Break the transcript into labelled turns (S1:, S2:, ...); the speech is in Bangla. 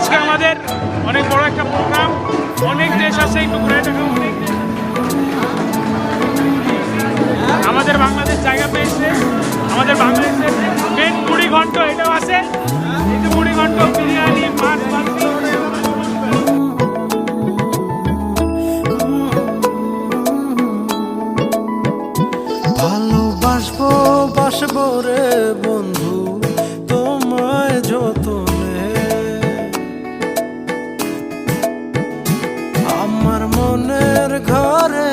S1: আজকে আমাদের অনেক বড় একটা প্রোগ্রাম, অনেক দেশ আছে, একটু ঘুরে দেখাবো। অনেক দেশ আমাদের বাংলাদেশ জায়গা পেয়েছে, আমাদের বাংলাদেশের মেন মুড়ি ঘন্ট এটাও আছে। এই যে মুড়ি ঘন্ট, বিরিয়ানি, মাছ, বাল্টি।
S2: ভালোবাসবো বাসবো রে বন্ধু তোমায় যতনে, আমার মনের ঘরে